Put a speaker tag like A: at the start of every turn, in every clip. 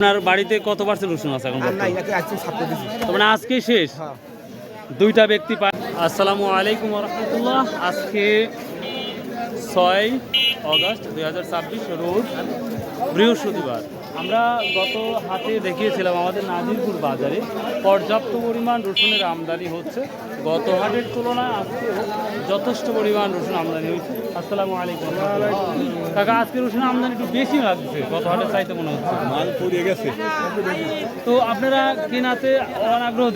A: আপনার বাড়িতে কত পার্সেন্ট রসুন আছে এখন? মানে আজকে শেষ দুইটা ব্যক্তি। আসসালামু আলাইকুম ওয়া রাহমাতুল্লাহ। আজকে 6 অগস্ট 2026 রোজ বৃহস্পতিবার। আমরা গত হাটে দেখিয়েছিলাম আমাদের নাজিরপুর বাজারে পর্যাপ্ত পরিমাণ রসুনের আমদানি হচ্ছে। গত হাটের তুলনায় আজকে যথেষ্ট পরিমাণ রসুন আমদানি হয়েছে। আসসালামু আলাইকুম কাকা, আজকে রসুন আমদানি একটু বেশি লাগছে গত হাটের চাইতে মনে হচ্ছে।
B: মাল পুড়িয়ে গেছে।
A: তো আপনারা কেনাতে অনাগ্রহ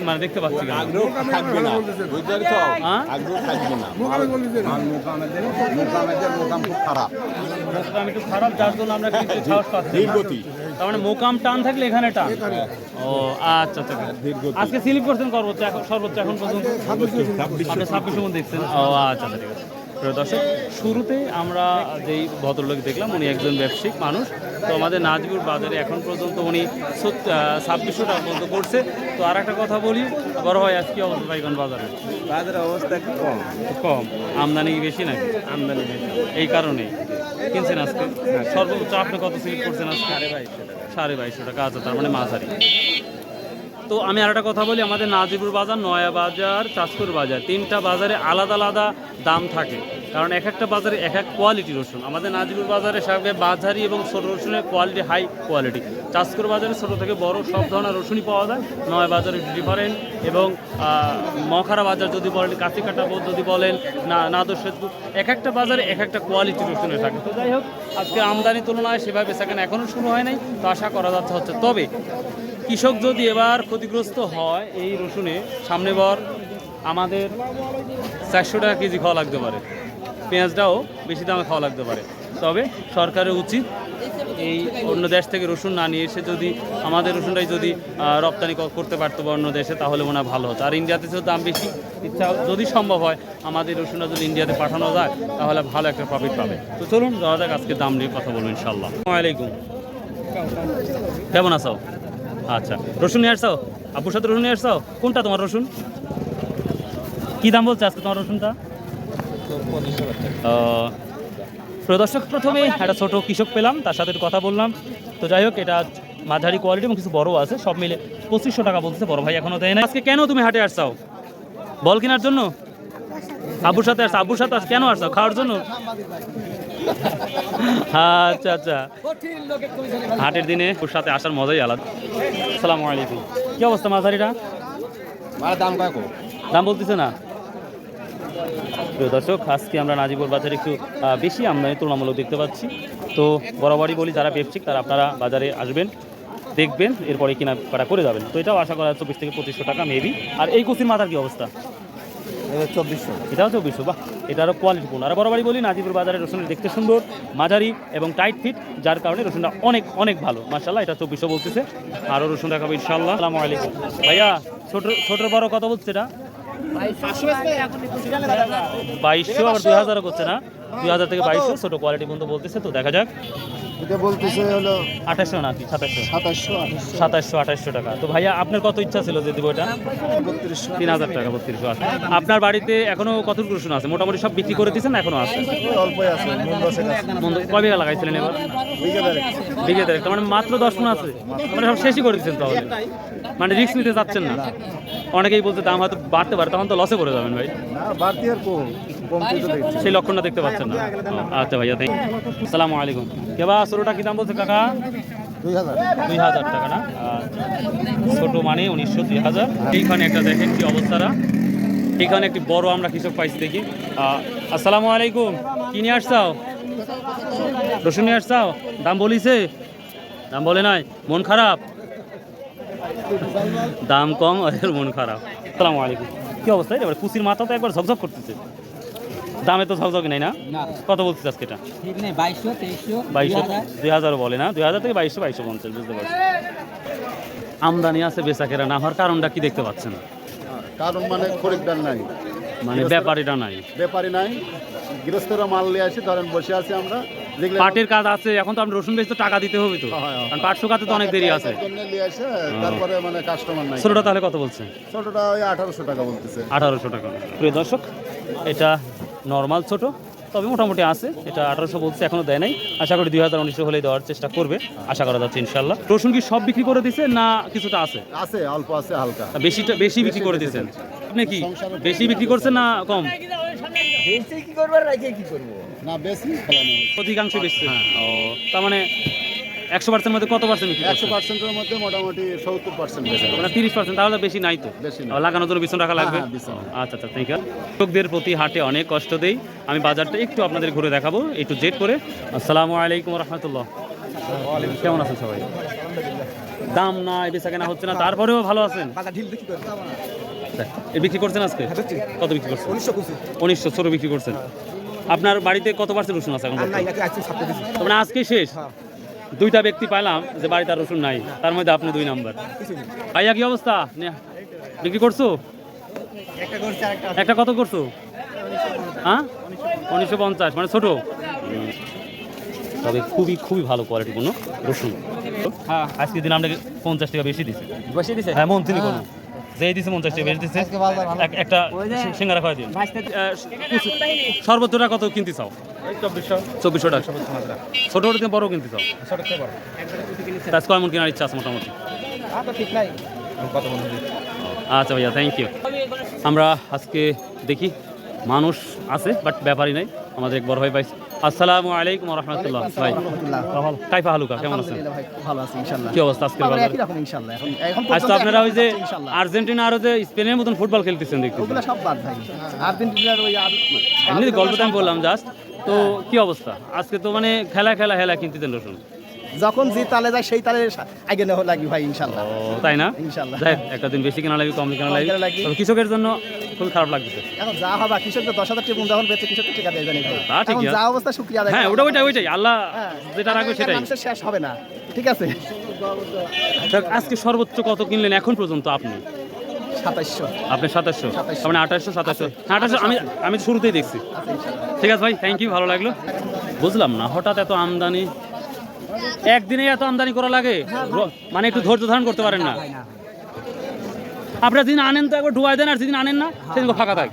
A: মানে দেখতে পাচ্ছি কেন?
B: আগ্রহ থাকবে না, বুঝতে তো আগ্রহ থাকবে না। মাল মোকাম খুব খারাপ,
A: মোকাম একটু খারাপ, যার জন্য আমরা কিন্তু সাহস পাচ্ছি।
B: ধীরগতি,
A: তার মানে মোকাম টান থাকলে এখানে টান। ও আচ্ছা আচ্ছা, আজকে স্লিপ করছেন সর্বোচ্চ এখন পর্যন্ত 26 মধ্যে দেখছেন। ও আচ্ছা আচ্ছা, ঠিক আছে। প্রিয় দর্শক, শুরুতেই আমরা যেই ভদ্রলোক দেখলাম উনি একজন ব্যবসায়িক মানুষ। তো আমাদের নাজিরপুর বাজারে এখন পর্যন্ত উনি 2600 টাকা পর্যন্ত করছে। তো আর একটা কথা বলি, বড় ভাই আজকে অবস্থা বাইগন বাজারের
B: অবস্থা
A: কম, আমদানি বেশি নাকি? আমদানি বেশি, এই কারণেই কিনছেন আজকে। সর্বোচ্চ আপনি কত স্লিপ করছেন আজকে? 2250 টাকা। আচ্ছা, তার মানে মাঝারি। তো আমি আর একটা কথা বলি, আমাদের নাজিরপুর বাজার, নয়া বাজার, চাঁদপুর বাজার, তিনটা বাজারে আলাদা আলাদা দাম থাকে, কারণ এক একটা বাজারে এক এক কোয়ালিটি রসুন। আমাদের নাজিরপুর বাজারে সবগুলো বাজারি এবং ছোট রসুনের কোয়ালিটি হাই কোয়ালিটি। চাঁদপুর বাজারে ছোট থেকে বড় সব ধরনের রসুনই পাওয়া যায়। নয়া বাজারে ডিফারেন্ট, এবং মখারা বাজার যদি বলেন, কাঁচিকাটা বোধ যদি বলেন, নাদর সেতু, এক একটা বাজারে এক একটা কোয়ালিটি রসুনের থাকে। তো যাই হোক, আজকে আমদানি তুলনায় সেভাবে বেচাকেনা এখনও শুরু হয় নাই, তো আশা করা যাচ্ছে হচ্ছে। তবে কৃষক যদি এবার ক্ষতিগ্রস্ত হয় এই রসুনে, সামনে বর আমাদের 400 টাকা কেজি খাওয়া লাগতে পারে, পেঁয়াজটাও বেশি দামে খাওয়া লাগতে পারে। তবে সরকারের উচিত এই অন্য দেশ থেকে রসুন না নিয়ে এসে যদি আমাদের রসুনটাই যদি রপ্তানি করতে পারতো বা অন্য দেশে, তাহলে মনে হয় ভালো হতো। আর ইন্ডিয়াতে তো দাম বেশি, ইচ্ছা যদি সম্ভব হয় আমাদের রসুনটা যদি ইন্ডিয়াতে পাঠানো যায় তাহলে ভালো একটা প্রফিট পাবে। তো চলুন যাওয়া যাক, আজকে দাম নিয়ে কথা বলবো ইনশাল্লাহ। আসসালামু আলাইকুম, কেমন আছো? আচ্ছা, রসুন নিয়ে আসছো? আব্বুর সাথে রসুন নিয়ে আসছো? কোনটা তোমার রসুন? কী দাম বলছে আজকে তোমার রসুনটা? প্রদর্শক, প্রথমে একটা ছোটো কৃষক পেলাম, তার সাথে একটু কথা বললাম। তো যাই হোক, এটা মাঝারি কোয়ালিটি এবং কিছু বড় আছে, সব মিলে 2500 টাকা বলতেছে। বড় ভাই এখনও দেয় না। আজকে কেন তুমি হাটে আসছাও? বল কেনার জন্য? আব্বুর সাথে আসছো? আব্বুর সাথে কেন আসছো? খাওয়ার জন্য? আচ্ছা আচ্ছা, হাটের দিনে ওর সাথে আসার মজাই আলাদা। আসসালামু আলাইকুম, কি অবস্থা মাঝারিটা? দাম বলতেছে না। প্রিয় দর্শক, আজকে আমরা নাজিরপুর বাজারে একটু বেশি আমদানি তুলনামূলক দেখতে পাচ্ছি। তো বরাবরই বলি, যারা ব্যবসায়িক তারা আপনারা বাজারে আসবেন, দেখবেন, এরপরে কেনাকাটা করে যাবেন। তো এটাও আশা করা 24 থেকে 2500 টাকা মেবি। আর এই কুচির মাথার কি অবস্থা?
B: 2400।
A: এটাও 2400। বাহ, এটারও কোয়ালিটিপূর্ণ। আর বরাবরই বলি, নাজিরপুর বাজারের রসুনের দেখতে সুন্দর, মাঝারি এবং টাইট ফিট, যার কারণে রসুনটা অনেক অনেক ভালো। মাশাআল্লাহ, এটা 2400 বলতেছে। আরও রসুন দেখাবো ইনশাআল্লাহ। আসসালামু আলাইকুম ভাইয়া, ছোটোর বড় কত বলছে এটা? 2200, আবার 2000 করছে না? 2000 থেকে 2200 ছোটো কোয়ালিটি পর্যন্ত বলতেছে। তো দেখা যাক।
B: এটা বলতেছে হলো
A: 2800 নাকি 2700?
B: 2700
A: টাকা। তো ভাইয়া, আপনার কত ইচ্ছা ছিল যে দেবো এটা? 3000 টাকা। 3200। আপনার বাড়িতে এখনো কতটুকু রসুন আছে? মোটামুটি সব বিক্রি করে দিচ্ছেন না এখনো আছে?
B: অল্পই আছে,
A: কয় বিঘা লাগাইছিলেন এবার? বিঘে দেড়েক। মানে মাত্র 10 মণ আছে, মানে সব শেষই করে দিচ্ছেন। তাহলে মানে রিস্ক নিতে চাচ্ছেন না। অনেকেই বলছে দাম হয়তো বাড়তে পারে, তখন তো লসে পড়ে যাবেন ভাই। সেই লক্ষণটা দেখতে পাচ্ছেন না। আচ্ছা ভাইয়া, থ্যাংক ইউ। আসসালামু আলাইকুম। কেবা ছোটোটা কী দাম বলছে কাকা? 2000 টাকা না? ছোটো মানে 1900, 2000। এইখানে একটা দেখেন কি অবস্থাটা। এইখানে একটি বড় আমরা কৃষক পাইছি, দেখি। আসসালামু আলাইকুম, কি নিয়ে আসছাও? রসুন নিয়ে আসছাও? দাম বলিছে? দাম বলে নাই? মন খারাপ? দাম কম আর মন খারাপ। আসসালামু আলাইকুম, কি অবস্থা? এবার কুচির মাথা তো একবার ঝকঝক করতেছে, দামে তো ঝকঝকে নাই না? কত বলছিস আজকে এটা? 2200, 2000 বলে না? 2000 থেকে 2250, বুঝতে পারছি। আমদানি আছে, বেচাকেরা না হওয়ার কারণটা কি দেখতে পাচ্ছেন?
B: কারণ মানে খরিদ্দার নাই,
A: মানে ব্যাপারীটা নাই,
B: ব্যাপারী নাই। গৃহস্থরা মাল নিয়ে আসি, ধরেন বসে আছি আমরা।
A: পাটের কাজ আছে, এখন তো আমরা রসুন বেচতে টাকা দিতে হবে তো, কারণ পাট শুকাতে তো অনেক দেরি আছে।
B: তারপরে মানে কাস্টমার নাই।
A: ছোটটা তাহলে কত বলছে?
B: ছোটটা ওই 1800 টাকা বলতেছে।
A: 1800 টাকা। প্রিয় দর্শক, এটা নর্মাল ছোট, তবে মোটামুটি আছে, এটা 1800 বলছে, এখনো দেয় নাই। আশা করি 2000-1900 হলেই দেওয়ার চেষ্টা করবে, আশা করা যাচ্ছে ইনশাল্লাহ। রসুন কি সব বিক্রি করে দিছে না কিছুটা আছে?
B: আছে, অল্প আছে, হালকা।
A: বেশি বিক্রি করে দিচ্ছেন আপনি? কি বেশি বিক্রি করছেন না কম?
B: কি করবার রাখে কি করব না, বেশি ফেলানো
A: অধিকাংশ বেশি। ও, তার মানে 100% মধ্যে কত পার্সেন্ট বিক্রি?
B: 100%-এর মধ্যে মোটামুটি 70% বেশি।
A: মানে 30%, তাহলে বেশি নাই তো?
B: বেশি না।
A: আবার লাগানোর জন্য বিছন রাখা লাগবে।
B: হ্যাঁ, বিছন।
A: আচ্ছা আচ্ছা, ঠিক আছে। লোকদের প্রতি হাটে অনেক কষ্ট দেই, আমি বাজারটা একটু আপনাদের ঘুরে দেখাবো, একটু জেট করে। আসসালামু আলাইকুম রহমতুল্লাহ। কেমন আছেন সবাই? দাম না বেচা কেনা হচ্ছে না, তারপরেও ভালো আছেন? বিক্রি করছেন আজকে? কত বিক্রি করছেন? 1900 ছোট বিক্রি করছেন। আপনার বাড়িতে কত পার্সেন্ট রসুন আছে এখন? মানে আজকে শেষ। দুইটা ব্যক্তি পাইলাম যে বাড়িতে আর রসুন নাই, তার মধ্যে আপনি 2 নাম্বার। ভাইয়া কি অবস্থা? বিক্রি করছো? একটা কত করছো? হ্যাঁ, 1950, মানে ছোট। তবে খুবই ভালো কোয়ালিটি কোনো রসুন। হ্যাঁ, আজকে দিন আপনাকে 50 টাকা বেশি দিছে। হ্যাঁ, মন থেকে কোনো যেই দিছে 50 টাকা বেশি দিছে। একটা সিঙ্গারা খাওয়া দিন। সর্বোচ্চটা কত কিনতে চাও? 2400 টাকা। ছোট থেকে বড় কিনতে চাও? আজ কয় মন কেনার ইচ্ছা আছে মোটামুটি? আচ্ছা ভাইয়া, থ্যাংক ইউ। আমরা আজকে দেখি মানুষ আছে বাট ব্যাপারই নাই। আমাদের এক বড় ভাই পাইছি। আসসালামু আলাইকুম রহমতুল্লাহ। ভাই কাইফা হালুকা, কেমন আছেন?
C: ভালো আছে ইনশাআল্লাহ।
A: কি অবস্থা আজকের বাজারে?
C: একই রকম ইনশাআল্লাহ। এখন
A: আজ তো আপনারা ওই যে আর্জেন্টিনা আর যে স্পেনের মতন ফুটবল খেলতেছেন দেখতে।
C: ওগুলা সব বাদ ভাই। আর্জেন্টিনার ওই
A: এমনি গল্পটা আমি বললাম জাস্ট। তো কি অবস্থা আজকে? তো মানে খেলা কিনতেছেন রসুন,
C: যখন যে তালে যায় সেই তালে আগে নেওয়া লাগি ভাই ইনশাআল্লাহ।
A: ও তাই না?
C: ইনশাআল্লাহ।
A: যাই হোক, একটা দিন বেশি কেনা লাগে, কম কেনা লাগে, তবে কৃষকের জন্য খুবই খারাপ লাগতেছে।
C: এখন যা হবে কৃষকদের 10,000 টাকা যখন বেচে কৃষককে টাকা দেয় জানি ভাই।
A: তা ঠিক
C: এখন
A: আছে।
C: যা অবস্থা শুকরিয়া আদায়।
A: হ্যাঁ, ওইটাই আল্লাহ যেটা রাখবে সেটাই।
C: মানুষের শেষ হবে না, ঠিক আছে।
A: যাক, আজকে সর্বোচ্চ কত কিনলেন এখন পর্যন্ত আপনি?
C: 2700।
A: আপনি 2700, মানে 2800, 2700। হ্যাঁ, 2800 আমি শুরুতেই দেখছি। ঠিক আছে ভাই, থ্যাংক ইউ, ভালো লাগলো। বুঝলাম না হঠাৎ এত আমদানি, একদিনে এত আমদানি করা লাগে? মানে একটু ধৈর্য ধারণ করতে পারেন না? আপনারা যেদিন আনেন তো একবার ডুবাই দেন, আর যেদিন আনেন না সেদিন ফাঁকা থাকে।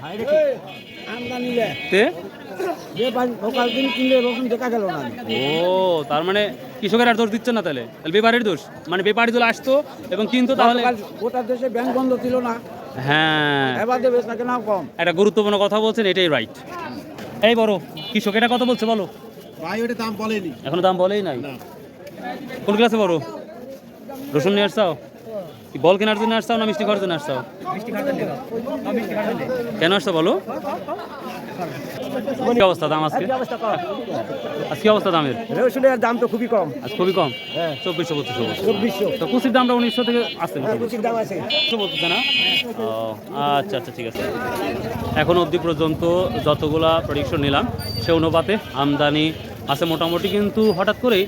A: ও, তার মানে কৃষকের আর দোষ দিচ্ছেন না তাহলে ব্যাপারীর দোষ? মানে ব্যাপারী দল আসতো এবং কিন্তু তাহলে
D: গোটা দেশে ব্যাংক বন্ধ ছিল না,
A: হ্যাঁ,
D: এবার দেবে না কেন কম?
A: একটা গুরুত্বপূর্ণ কথা বলছেন, এটাই রাইট। এই বড় কৃষক এটা কত বলছে বলো?
B: ভাই ওটা দাম বলেনি,
A: এখনো দাম বলেই নাই। কোন ক্লাসে বড়? রসুন নিয়ে আসছাও? কি বল কেনার জন্য আসছাও না মিষ্টি খাওয়ার জন্য আসছাও? কেন আসছো বলো? কি অবস্থা দাম আজকে? কি অবস্থা দামের?
D: রসুনের দাম তো খুবই কম,
A: আজ খুবই কম, 2400 তো কুচির দামটা 1900 থেকে আসছে
D: দাম আছে
A: বলতেছে না? ও আচ্ছা আচ্ছা, ঠিক আছে। এখন অবধি পর্যন্ত যতগুলা প্রেডিকশন নিলাম সে অনুপাতে আমদানি আছে মোটামুটি, কিন্তু হঠাৎ করেই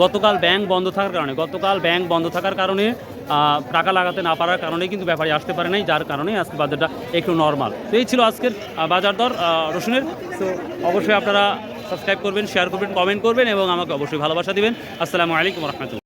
A: গতকাল ব্যাংক বন্ধ থাকার কারণে টাকা লাগাতে না পারার কারণে কিন্তু ব্যাপারী আসতে পারে নাই, যার কারণে আজকে বাজারটা একটু নর্মাল। তো এই ছিল আজকের বাজার দর রসুনের। তো অবশ্যই আপনারা সাবস্ক্রাইব করবেন, শেয়ার করবেন, কমেন্ট করবেন এবং আমাকে অবশ্যই ভালোবাসা দিবেন। আসসালামু আলাইকুম রহমতুল্লাহ।